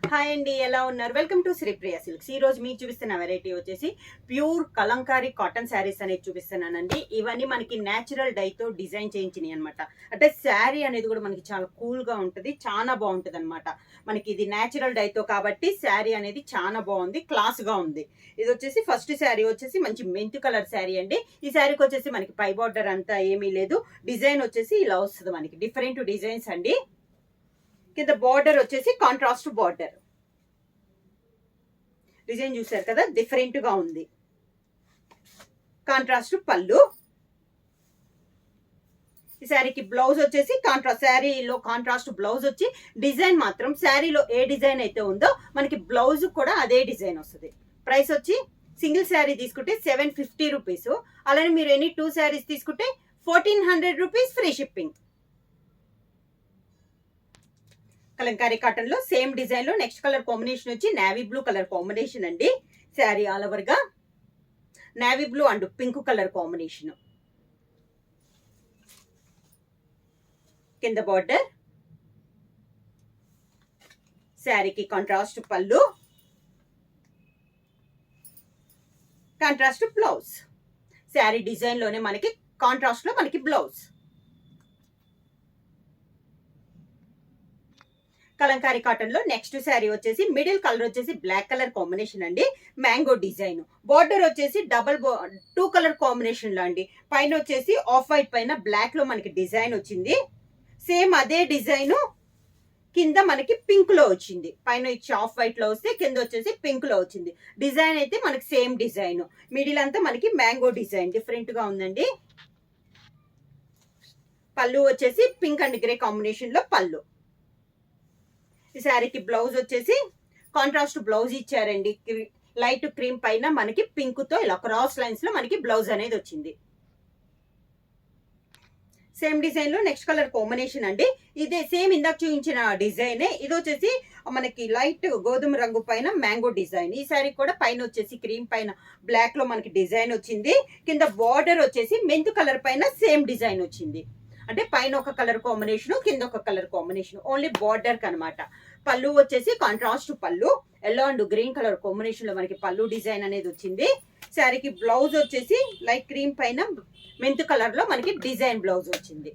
Hi అండి, ఎలా ఉన్నారు? Welcome to Sripriya silks. ఈ రోజు మీకు చూపిస్తున్న వెరైటీ వచ్చేసి ప్యూర్ కలంకారీ కాటన్ శారీస్ అనేది చూపిస్తున్నానండి. ఇవన్నీ మనకి న్యాచురల్ డైతో డిజైన్ చేయించినాయి అనమాట. అంటే శారీ అనేది కూడా మనకి చాలా కూల్ గా ఉంటుంది, చాలా బాగుంటుంది అనమాట. మనకి ఇది న్యాచురల్ డైతో కాబట్టి శారీ అనేది చాలా బాగుంది, క్లాస్ గా ఉంది. ఇది వచ్చేసి ఫస్ట్ శారీ వచ్చేసి మంచి మెంతు కలర్ శారీ అండి. ఈ శారీకి వచ్చేసి మనకి పై బార్డర్ అంతా ఏమీ లేదు, డిజైన్ వచ్చేసి ఇలా వస్తుంది, మనకి డిఫరెంట్ డిజైన్స్ అండి. కింద బార్డర్ వచ్చేసి కాంట్రాస్ట్ బార్డర్ డిజైన్ చూసారు కదా, డిఫరెంట్ గా ఉంది. కాంట్రాస్ట్ పళ్ళు. ఈ శారీకి బ్లౌజ్ వచ్చేసి కాంట్రాస్ట్, శారీలో కాంట్రాస్ట్ బ్లౌజ్ వచ్చి డిజైన్ మాత్రం శారీలో ఏ డిజైన్ అయితే ఉందో మనకి బ్లౌజ్ కూడా అదే డిజైన్ వస్తుంది. ప్రైస్ వచ్చి సింగిల్ శారీ తీసుకుంటే 750 రూపీస్. అలానే మీరు ఎనీ 2 శారీస్ తీసుకుంటే 1400 rupees free shipping. Kalamkari cotton లో సేమ్ డిజైన్ లో నెక్స్ట్ కలర్ కాంబినేషన్ వచ్చి నేవీ బ్లూ కలర్ కాంబినేషన్ అండి. శారీ ఆల్ ఓవర్ గా navy blue and pink colour combination. కింద బార్డర్, శారీకి కాంట్రాస్ట్ పళ్ళు, కాంట్రాస్ట్ బ్లౌజ్. శారీ డిజైన్ లోనే మనకి కాంట్రాస్ట్ లో మనకి బ్లౌజ్. కలంకారీ కాటన్ లో నెక్స్ట్ శారీ వచ్చేసి మిడిల్ కలర్ వచ్చేసి బ్లాక్ కలర్ కాంబినేషన్ అండి. Mango design. బార్డర్ వచ్చేసి 2 కలర్ కాంబినేషన్ లో అండి. పైన వచ్చేసి ఆఫ్ వైట్ పైన బ్లాక్ లో మనకి డిజైన్ వచ్చింది. సేమ్ అదే డిజైన్ కింద మనకి పింక్ లో వచ్చింది. పైన ఇచ్చి ఆఫ్ వైట్ లో వస్తే కింద వచ్చేసి పింక్ లో వచ్చింది. డిజైన్ అయితే మనకి సేమ్ డిజైన్. మిడిల్ అంతా మనకి మ్యాంగో డిజైన్ డిఫరెంట్ గా ఉందండి. పళ్ళు వచ్చేసి పింక్ అండ్ గ్రే కాంబినేషన్ లో పళ్ళు. ఈ శారీకి బ్లౌజ్ వచ్చేసి కాంట్రాస్ట్ బ్లౌజ్ ఇచ్చారండి. లైట్ క్రీమ్ పైన మనకి పింక్ తో ఇలా క్రాస్ లైన్స్ లో మనకి బ్లౌజ్ అనేది వచ్చింది. సేమ్ డిజైన్ లో నెక్స్ట్ కలర్ కాంబినేషన్ అండి. ఇదే సేమ్ ఇందాక చూపించిన డిజైన్. ఇది వచ్చేసి మనకి లైట్ గోధుమ రంగు పైన మ్యాంగో డిజైన్. ఈ శారీ కూడా పైన వచ్చేసి క్రీమ్ పైన బ్లాక్ లో మనకి డిజైన్ వచ్చింది. కింద బార్డర్ వచ్చేసి మెంతు కలర్ పైన సేమ్ డిజైన్ వచ్చింది. అంటే పైన ఒక కలర్ కాంబినేషన్, కింద ఒక కలర్ కాంబినేషన్, ఓన్లీ బార్డర్ కనమాట. పళ్ళు వచ్చేసి కాంట్రాస్ట్ పళ్ళు, yellow and green colour combination లో మనకి పళ్ళు డిజైన్ అనేది వచ్చింది. శారీకి బ్లౌజ్ వచ్చేసి లైట్ క్రీమ్ పైన మెంతు కలర్ లో మనకి డిజైన్ బ్లౌజ్ వచ్చింది.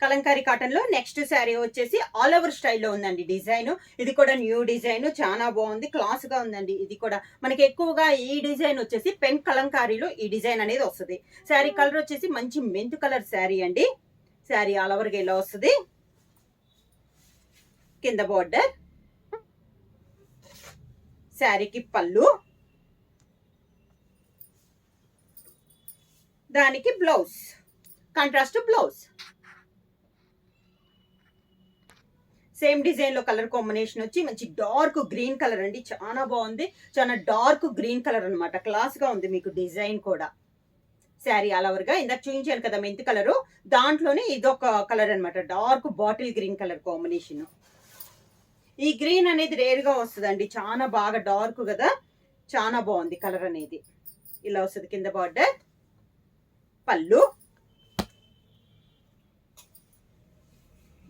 కలంకారీ కాటన్ లో నెక్స్ట్ శారీ వచ్చేసి ఆల్ ఓవర్ స్టైల్లో ఉందండి డిజైన్. ఇది కూడా న్యూ డిజైన్, చాలా బాగుంది, క్లాస్ గా ఉందండి. ఇది కూడా మనకి ఎక్కువగా ఈ డిజైన్ వచ్చేసి పెన్ కలంకారీలో ఈ డిజైన్ అనేది వస్తుంది. శారీ కలర్ వచ్చేసి మంచి మెంతు కలర్ శారీ అండి. శారీ ఆల్ ఓవర్ గా ఇలా వస్తుంది. కింద బార్డర్, శారీకి పళ్ళు, దానికి blouse, contrast blouse. Same design లో కలర్ కాంబినేషన్ వచ్చి మంచి డార్క్ గ్రీన్ కలర్ అండి. చాలా బాగుంది, చాలా డార్క్ గ్రీన్ కలర్ అనమాట. క్లాస్ గా ఉంది మీకు డిజైన్ కూడా. శారీ ఆల్ ఓవర్ గా ఇందాక చూపించాను కదా మెంతు కలరు, దాంట్లోనే ఇదొక కలర్ అనమాట, dark bottle green colour combination. ఈ గ్రీన్ అనేది రేర్ గా వస్తుందండి, చాలా బాగా డార్క్ కదా, చాలా బాగుంది కలర్ అనేది. ఇలా వస్తుంది. కింద బార్డర్, పళ్ళు,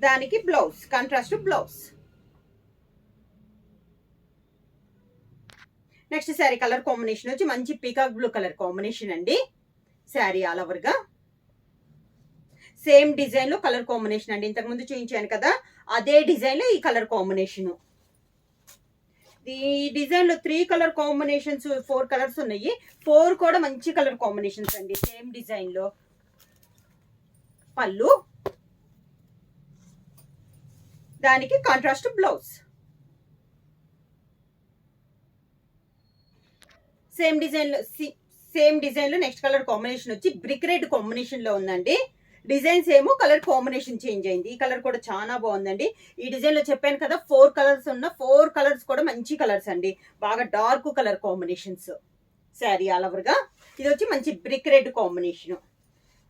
దానికి blouse, contrast blouse. Next sari colour combination వచ్చి మంచి పీకాక్ బ్లూ కలర్ కాంబినేషన్ అండి. శారీ ఆల్ ఓవర్ గా సేమ్ డిజైన్ లో కలర్ కాంబినేషన్ అండి. ఇంతకు ముందు చూపించాను కదా, అదే డిజైన్ లో ఈ కలర్ కాంబినేషన్. ఈ డిజైన్ లో 3 కలర్ కాంబినేషన్స్, 4 కలర్స్ ఉన్నాయి. 4 కూడా మంచి కలర్ కాంబినేషన్స్ అండి. సేమ్ డిజైన్ లో పళ్ళు, దానికి కాంట్రాస్ట్ బ్లౌజ్. సేమ్ డిజైన్ లో నెక్స్ట్ కలర్ కాంబినేషన్ వచ్చి బ్రిక్ రెడ్ కాంబినేషన్ లో ఉందండి. డిజైన్స్ ఏమో కలర్ కాంబినేషన్ చేంజ్ అయింది. ఈ కలర్ కూడా చాలా బాగుందండి. ఈ డిజైన్ లో చెప్పాను కదా 4 కలర్స్ ఉన్న 4 కలర్స్ కూడా మంచి కలర్స్ అండి, బాగా dark colour combinations. Sari all over గా ఇది వచ్చి మంచి బ్రిక్ రెడ్ కాంబినేషన్.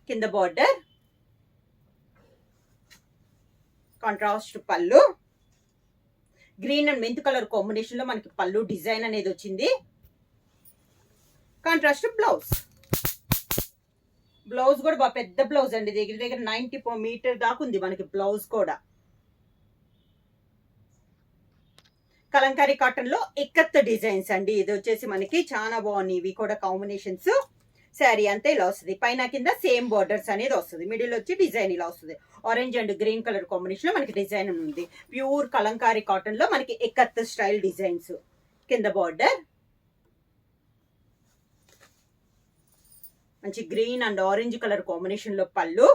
కింద బార్డర్, కాంట్రాస్ట్ పళ్ళు, గ్రీన్ అండ్ మెంతు కలర్ కాంబినేషన్ లో మనకి పళ్ళు డిజైన్ అనేది వచ్చింది. Contrast blouse. బ్లౌజ్ కూడా బాగా పెద్ద బ్లౌజ్ అండి, దగ్గర దగ్గర 90 మీటర్ దాకా ఉంది మనకి బ్లౌజ్ కూడా. కలంకారీ కాటన్ లో ఇక్కత్ డిజైన్స్ అండి. ఇది వచ్చేసి మనకి చాలా బాగున్నాయి. ఇవి కూడా కాంబినేషన్స్. శారీ అంతా ఇలా వస్తుంది. పైన కింద సేమ్ బోర్డర్స్ అనేది వస్తుంది. మిడిల్ వచ్చి డిజైన్ ఇలా వస్తుంది. Orange and green colour combination లో మనకి డిజైన్ ఉంది. ప్యూర్ కలంకారీ కాటన్ లో మనకి ఇక్కత్ స్టైల్ డిజైన్స్. కింద బార్డర్ మంచి green and orange colour combination లో పళ్ళు,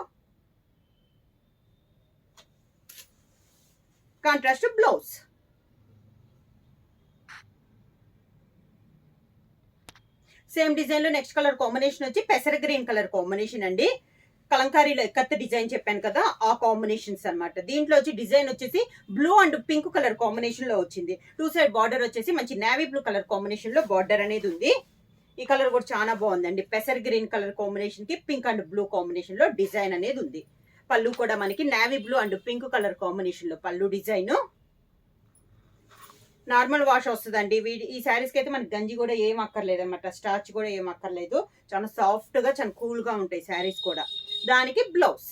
కాంట్రాస్ట్ బ్లౌజ్. సేమ్ డిజైన్ లో నెక్స్ట్ కలర్ కాంబినేషన్ వచ్చి పెసర గ్రీన్ కలర్ కాంబినేషన్ అండి. కలంకారీలో ఎక్కత్త డిజైన్ చెప్పాను కదా, ఆ కాంబినేషన్స్ అన్నమాట. దీంట్లో వచ్చి డిజైన్ వచ్చేసి blue and pink colour combination లో వచ్చింది. 2 సైడ్ బార్డర్ వచ్చేసి మంచి నేవీ బ్లూ కలర్ కాంబినేషన్ లో బార్డర్ అనేది ఉంది. ఈ కలర్ కూడా చాలా బాగుందండి. పెసర్ గ్రీన్ కలర్ కాంబినేషన్ కి పింక్ అండ్ బ్లూ కాంబినేషన్ లో డిజైన్ అనేది ఉంది. పళ్ళు కూడా మనకి navy blue and pink colour combination లో పళ్ళు డిజైన్. నార్మల్ వాష్ వస్తుందండి. ఈ శారీస్కి అయితే మనకి గంజి కూడా ఏం అక్కర్లేదు అనమాట. స్టార్చ్ కూడా ఏం అక్కర్లేదు. చాలా సాఫ్ట్ గా చాలా కూల్ గా ఉంటాయి శారీస్ కూడా. దానికి blouse.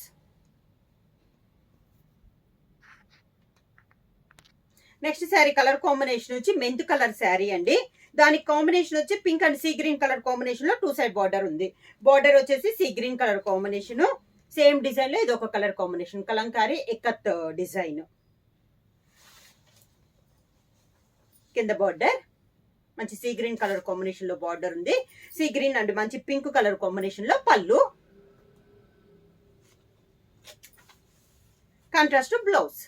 Next sari colour combination వచ్చి మెంత్ కలర్ శారీ అండి. దానికి కాంబినేషన్ వచ్చి pink and sea green colour combination లో 2 సైడ్ బార్డర్ ఉంది. బార్డర్ వచ్చేసి sea green colour combination. Same design లో ఇది ఒక colour combination. Kalamkari Ikat design. కింద బార్డర్ మంచి సీ గ్రీన్ కలర్ కాంబినేషన్ లో బార్డర్ ఉంది. సీ గ్రీన్ అండ్ మంచి పింక్ కలర్ కాంబినేషన్ లో పళ్ళు, కాంట్రాస్ట్ బ్లౌజ్.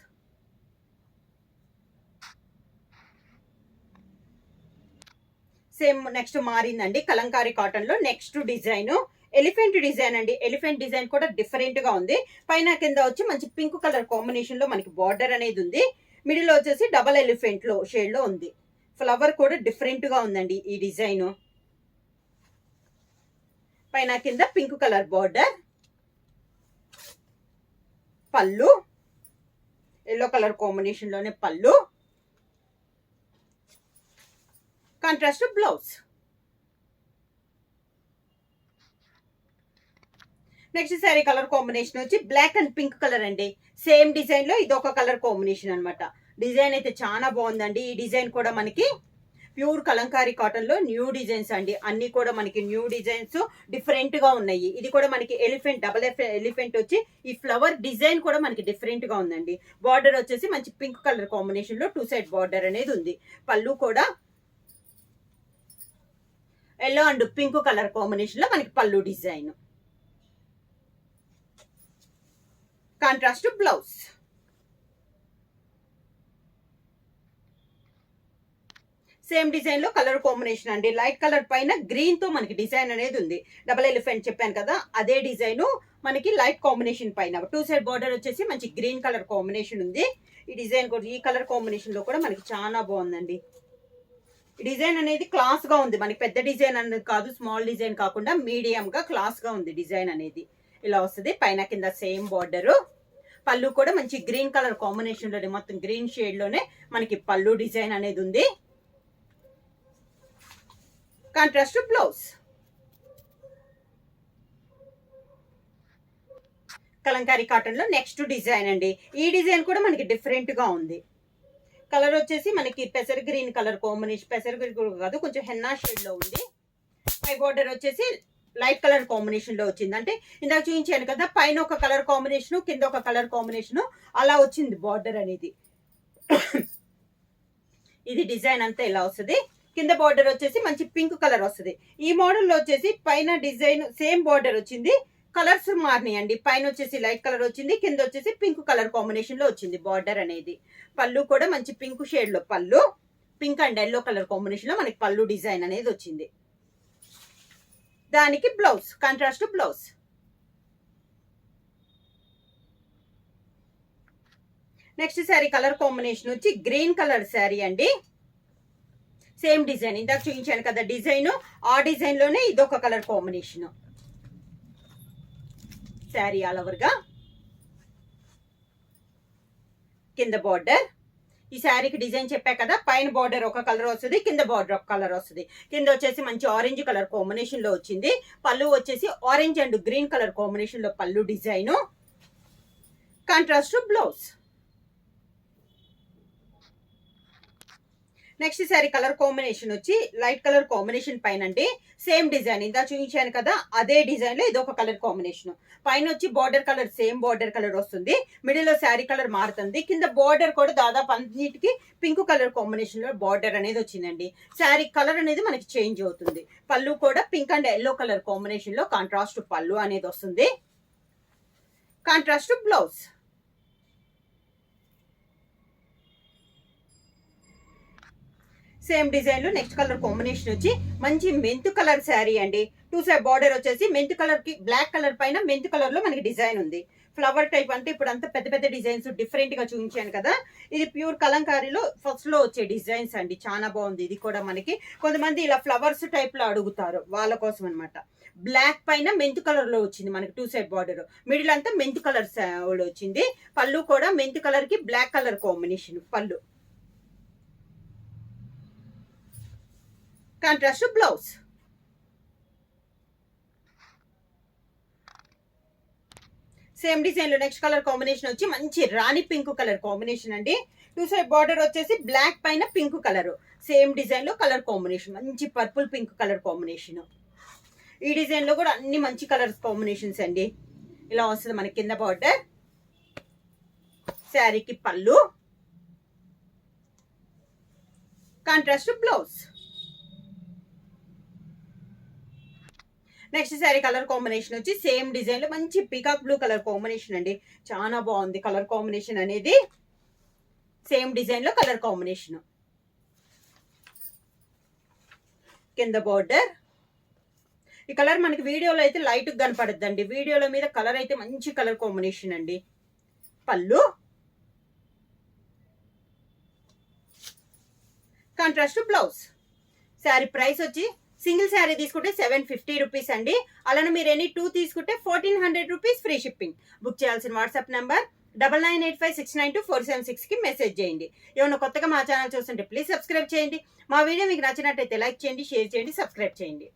సేమ్ నెక్స్ట్ మారిందండి. కలంకారీ కాటన్ లో నెక్స్ట్ డిజైన్ ఎలిఫెంట్ డిజైన్ అండి. ఎలిఫెంట్ డిజైన్ కూడా డిఫరెంట్ గా ఉంది. పైన కింద వచ్చి మంచి పింక్ కలర్ కాంబినేషన్ లో మనకి బార్డర్ అనేది ఉంది. మిడిల్ వచ్చేసి డబల్ ఎలిఫెంట్ లో షేడ్ లో ఉంది. ఫ్లవర్ కూడా డిఫరెంట్ గా ఉందండి ఈ డిజైన్. పైన కింద పింక్ కలర్ బార్డర్, పళ్ళు ఎల్లో కలర్ కాంబినేషన్ లోనే పళ్ళు, contrast blouse. Next sari colour combination వచ్చి బ్లాక్ అండ్ పింక్ కలర్ అండి. సేమ్ డిజైన్ లో ఇది ఒక కలర్ కాంబినేషన్ అనమాట. డిజైన్ అయితే చాలా బాగుందండి. ఈ డిజైన్ కూడా మనకి ప్యూర్ కలంకారీ కాటన్ లో న్యూ డిజైన్స్ అండి. అన్ని కూడా మనకి న్యూ డిజైన్స్ డిఫరెంట్ గా ఉన్నాయి. ఇది కూడా మనకి ఎలిఫెంట్ డబల్ ఎలిఫెంట్ వచ్చి ఈ ఫ్లవర్ డిజైన్ కూడా మనకి డిఫరెంట్ గా ఉందండి. బార్డర్ వచ్చేసి మంచి పింక్ కలర్ కాంబినేషన్ లో 2 సైడ్ బార్డర్ అనేది ఉంది. పళ్ళు కూడా yellow and pink colour combination లో మనకి పళ్ళు design, contrast blouse. Same design లో కలర్ కాంబినేషన్ అండి. లైట్ కలర్ పైన గ్రీన్ తో మనకి డిజైన్ అనేది ఉంది. డబల్ ఎలిఫెంట్ చెప్పాను కదా, అదే డిజైన్ మనకి లైట్ కాంబినేషన్ పైన 2 సైడ్ బార్డర్ వచ్చేసి మంచి గ్రీన్ కలర్ కాంబినేషన్ ఉంది. ఈ డిజైన్ కూడా ఈ కలర్ కాంబినేషన్ లో కూడా మనకి చాలా బాగుందండి. ఈ డిజైన్ అనేది క్లాస్ గా ఉంది. మనకి పెద్ద డిజైన్ అనేది కాదు, స్మాల్ డిజైన్ కాకుండా మీడియం గా క్లాస్ గా ఉంది. డిజైన్ అనేది ఇలా వస్తుంది. పైన కింద సేమ్ బార్డర్. పళ్ళు కూడా మంచి గ్రీన్ కలర్ కాంబినేషన్ లోనే మొత్తం గ్రీన్ షేడ్ లోనే మనకి పళ్ళు డిజైన్ అనేది ఉంది. Contrast blouse. కలంకారీ కాటన్ లో నెక్స్ట్ డిజైన్ అండి. ఈ డిజైన్ కూడా మనకి డిఫరెంట్ గా ఉంది. కలర్ వచ్చేసి మనకి పెసర్ గ్రీన్ కలర్ కాంబినేషన్, పెసర్ గ్రీన్ కాదు కొంచెం హెన్నా షేడ్ లో ఉంది. పై బార్డర్ వచ్చేసి లైట్ కలర్ కాంబినేషన్ లో వచ్చింది. అంటే ఇందాక చూపించాను కదా, పైన ఒక కలర్ కాంబినేషన్ కింద ఒక కలర్ కాంబినేషన్ అలా వచ్చింది బార్డర్ అనేది. ఇది డిజైన్ అంతా ఇలా వస్తుంది. కింద బార్డర్ వచ్చేసి మంచి పింక్ కలర్ వస్తుంది. ఈ మోడల్లో వచ్చేసి పైన డిజైన్ సేమ్ బార్డర్ వచ్చింది, కలర్స్ మారినాయండి. పైన వచ్చేసి లైట్ కలర్ వచ్చింది, కింద వచ్చేసి పింక్ కలర్ కాంబినేషన్ లో వచ్చింది బార్డర్ అనేది. పళ్ళు కూడా మంచి పింక్ షేడ్ లో పళ్ళు, pink and yellow colour combination లో మనకి పళ్ళు డిజైన్ అనేది వచ్చింది. దానికి blouse, contrast blouse. Next sari colour combination వచ్చి గ్రీన్ కలర్ శారీ అండి. సేమ్ డిజైన్ ఇందాక చూపించాను కదా డిజైన్, ఆ డిజైన్ లోనే ఇదొక colour combination. Sari all over గా కింద బార్డర్. ఈ శారీకి డిజైన్ చెప్పా కదా, పైన బార్డర్ ఒక కలర్ వస్తుంది, కింద బార్డర్ ఒక కలర్ వస్తుంది. కింద వచ్చేసి మంచి ఆరెంజ్ కలర్ కాంబినేషన్ లో వచ్చింది. పళ్ళు వచ్చేసి orange and green colour combination లో పళ్ళు design, contrast blouse. Next sari colour combination వచ్చి లైట్ కలర్ కాంబినేషన్ పైన అండి సేమ్ డిజైన్ ఇందా చూపించాను కదా అదే డిజైన్ లో ఇదొక కలర్ కాంబినేషన్. పైన వచ్చి border colour same border colour వస్తుంది, మిడిల్ లో శారీ కలర్ మారుతుంది, కింద బార్డర్ కూడా దాదాపు అన్నిటికి పింక్ కలర్ కాంబినేషన్ లో బార్డర్ అనేది వచ్చిందండి. శారీ కలర్ అనేది మనకి చేంజ్ అవుతుంది. పళ్ళు కూడా pink and yellow colour combination లో కాంట్రాస్ట్ పళ్ళు అనేది వస్తుంది, కాంట్రాస్ట్ బ్లౌజ్. సేమ్ డిజైన్ లో నెక్స్ట్ కలర్ కాంబినేషన్ వచ్చి మంచి మెంతు కలర్ శారీ అండి. 2 సైడ్ బార్డర్ వచ్చేసి మెంతు కలర్ కి బ్లాక్ కలర్ పైన మెంతు కలర్ లో మనకి డిజైన్ ఉంది. ఫ్లవర్ టైప్ అంటే ఇప్పుడు అంతా పెద్ద పెద్ద డిజైన్స్ డిఫరెంట్ గా చూపించాను కదా, ఇది ప్యూర్ కలంకారీలో ఫస్ట్ లో వచ్చే డిజైన్స్ అండి. చాలా బాగుంది. ఇది కూడా మనకి కొంతమంది ఇలా ఫ్లవర్స్ టైప్ లో అడుగుతారు, వాళ్ళ కోసం అనమాట. బ్లాక్ పైన మెంతు కలర్ లో వచ్చింది మనకి 2 సైడ్ బార్డర్, మిడిల్ అంతా మెంతు కలర్ వచ్చింది. పళ్ళు కూడా మెంతు కలర్ కి బ్లాక్ కలర్ కాంబినేషన్ పళ్ళు, కాంట్రాస్ట్ బ్లౌజ్. సేమ్ డిజైన్ లో నెక్స్ట్ కలర్ కాంబినేషన్ వచ్చి మంచి రాణి పింక్ కలర్ కాంబినేషన్ అండి. 2 సైడ్ బార్డర్ వచ్చేసి బ్లాక్ పైన పింక్ కలర్, సేమ్ డిజైన్ లో కలర్ కాంబినేషన్ మంచి పర్పుల్ పింక్ కలర్ కాంబినేషన్. ఈ డిజైన్ లో కూడా అన్ని మంచి కలర్స్ కాంబినేషన్స్ అండి. ఇలా వస్తుంది మనకి కింద బార్డర్, శారీకి పళ్ళు, contrast blouse. Next sari colour combination వచ్చి సేమ్ డిజైన్ లో మంచి పీకాక్ బ్లూ కలర్ కాంబినేషన్ అండి. చాలా బాగుంది కలర్ కాంబినేషన్ అనేది. సేమ్ డిజైన్ లో కలర్ కాంబినేషన్, కింద బార్డర్. ఈ కలర్ మనకి వీడియోలో అయితే లైట్ గా కనపడద్దండి, వీడియోలో మీద కలర్ అయితే మంచి కలర్ కాంబినేషన్ అండి. పళ్ళు, కాంట్రాస్ట్ బ్లౌజ్. శారీ ప్రైస్ వచ్చి సింగిల్ శారీ తీసుకుంటే 750 రూపీస్ అండి. అలానే మీరు ఎనీ 2 తీసుకుంటే 1400 రూపీస్ ఫ్రీ షిప్పింగ్. బుక్ చేయాల్సిన వాట్సాప్ నెంబర్ 9985692476 కి మెసేజ్ చేయండి. ఏమైనా కొత్తగా మా ఛానల్ చూస్తుంటే ప్లీజ్ సబ్స్క్రైబ్ చేయండి. మా వీడియో మీకు నచ్చినట్టయితే లైక్ చేయండి, షేర్ చేయండి, సబ్స్క్రైబ్ చేయండి.